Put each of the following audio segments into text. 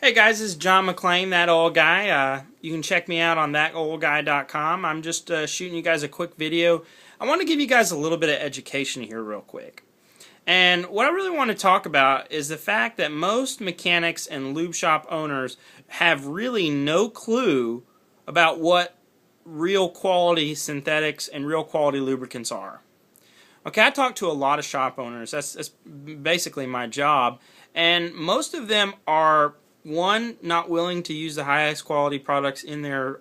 Hey guys, this is John McClain, that old guy. You can check me out on thatoldguy.com. I'm just shooting you guys a quick video. I want to give you guys a little bit of education here real quick. And what I really want to talk about is the fact that most mechanics and lube shop owners have really no clue about what real quality synthetics and real quality lubricants are. Okay, I talk to a lot of shop owners. That's basically my job. And most of them are, one, not willing to use the highest quality products in their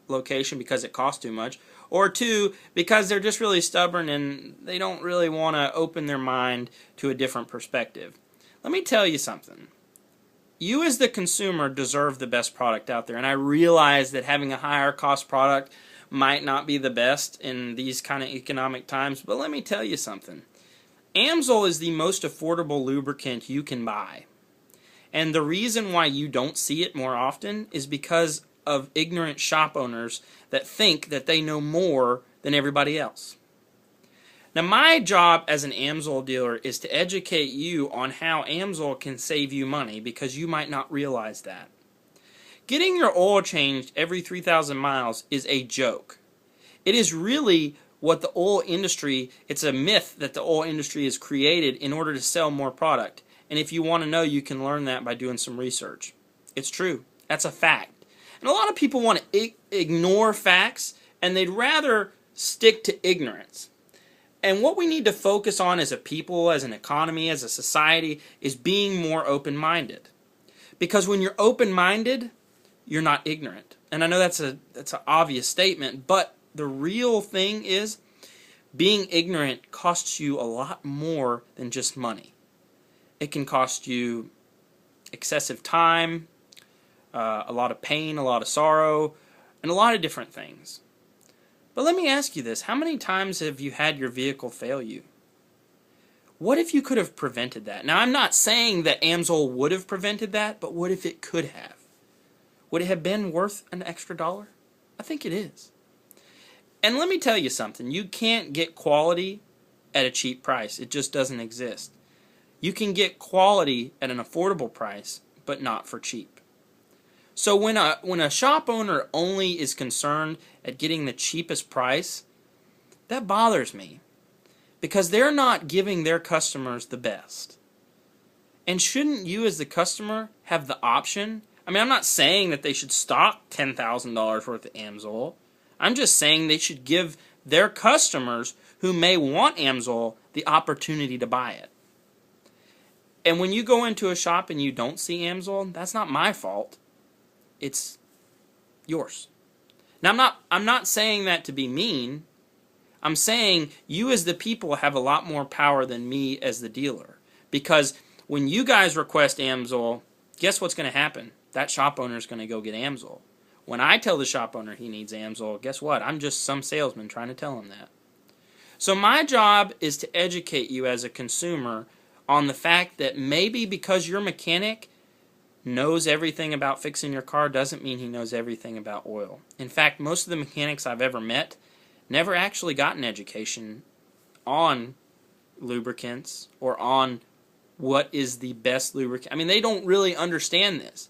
location because it costs too much. Or two, because they're just really stubborn and they don't really want to open their mind to a different perspective. Let me tell you something. You as the consumer deserve the best product out there. And I realize that having a higher cost product might not be the best in these kind of economic times, but let me tell you something. Amsoil is the most affordable lubricant you can buy. And the reason why you don't see it more often is because of ignorant shop owners that think that they know more than everybody else. Now, my job as an Amsoil dealer is to educate you on how Amsoil can save you money, because you might not realize that. Getting your oil changed every 3,000 miles is a joke. It is really what the oil industry, it's a myth that the oil industry has created in order to sell more product. And if you want to know, you can learn that by doing some research. It's true. That's a fact. And a lot of people want to ignore facts, and they'd rather stick to ignorance. And what we need to focus on as a people, as an economy, as a society, is being more open-minded. Because when you're open-minded, you're not ignorant. And I know that's an obvious statement, but the real thing is being ignorant costs you a lot more than just money. It can cost you excessive time, a lot of pain, a lot of sorrow, and a lot of different things. But let me ask you this. How many times have you had your vehicle fail you? What if you could have prevented that? Now, I'm not saying that Amsoil would have prevented that, but what if it could have? Would it have been worth an extra dollar? I think it is. And let me tell you something. You can't get quality at a cheap price. It just doesn't exist. You can get quality at an affordable price, but not for cheap. So when a shop owner only is concerned at getting the cheapest price, that bothers me, because they're not giving their customers the best. And shouldn't you as the customer have the option? I mean, I'm not saying that they should stock $10,000 worth of Amsoil. I'm just saying they should give their customers who may want Amsoil the opportunity to buy it. And when you go into a shop and you don't see Amsoil, that's not my fault. It's yours. Now, I'm not saying that to be mean. I'm saying you as the people have a lot more power than me as the dealer. Because when you guys request Amsoil, guess what's going to happen? That shop owner is going to go get Amsoil. When I tell the shop owner he needs Amsoil, guess what? I'm just some salesman trying to tell him that. So my job is to educate you as a consumer on the fact that maybe because your mechanic knows everything about fixing your car doesn't mean he knows everything about oil. In fact, most of the mechanics I've ever met never actually got an education on lubricants or on what is the best lubricant. I mean, they don't really understand this.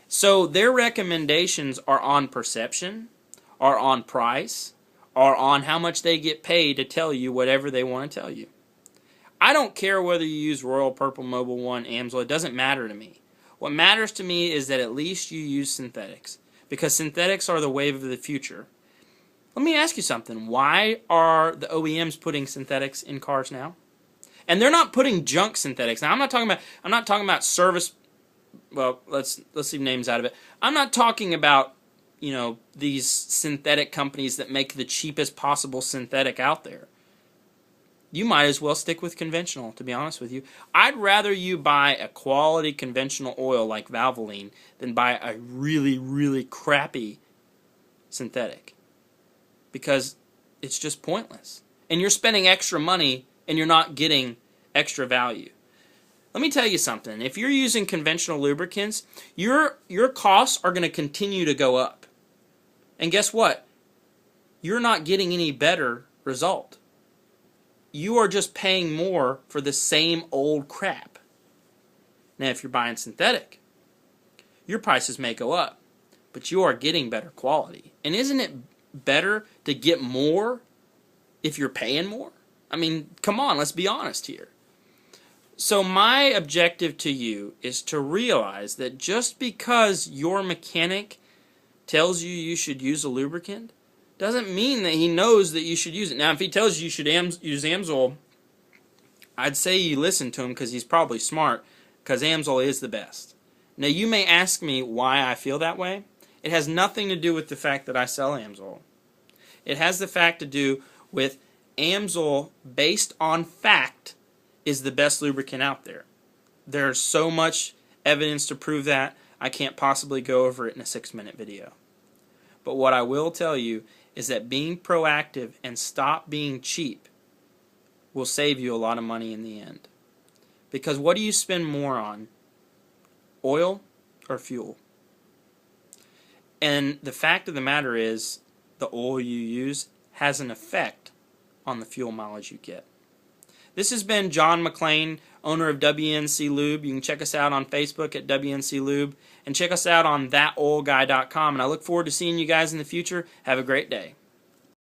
So their recommendations are on perception, are on price, are on how much they get paid to tell you whatever they want to tell you. I don't care whether you use Royal, Purple, Mobil 1, Amsoil. It doesn't matter to me. What matters to me is that at least you use synthetics, because synthetics are the wave of the future. Let me ask you something. Why are the OEMs putting synthetics in cars now? And they're not putting junk synthetics. Now, I'm not talking about service. Well, let's leave names out of it. I'm not talking about, these synthetic companies that make the cheapest possible synthetic out there. You might as well stick with conventional, to be honest with you. I'd rather you buy a quality conventional oil like Valvoline than buy a really, really crappy synthetic, because it's just pointless. And you're spending extra money and you're not getting extra value. Let me tell you something. If you're using conventional lubricants, your costs are going to continue to go up. And guess what? You're not getting any better result. You are just paying more for the same old crap. Now, if you're buying synthetic, your prices may go up, but you are getting better quality. And isn't it better to get more if you're paying more? I mean, come on, let's be honest here. So my objective to you is to realize that just because your mechanic tells you you should use a lubricant doesn't mean that he knows that you should use it. Now, if he tells you you should use Amsoil, I'd say you listen to him because he's probably smart, because Amsoil is the best. Now, you may ask me why I feel that way. It has nothing to do with the fact that I sell Amsoil. It has the fact to do with Amsoil, based on fact, is the best lubricant out there. There's so much evidence to prove that, I can't possibly go over it in a 6-minute video. But what I will tell you is that being proactive and stop being cheap will save you a lot of money in the end. Because what do you spend more on? Oil or fuel? And the fact of the matter is, the oil you use has an effect on the fuel mileage you get. This has been John McClain, owner of WNC Lube. You can check us out on Facebook at WNC Lube, and check us out on thatoilguy.com. And I look forward to seeing you guys in the future. Have a great day.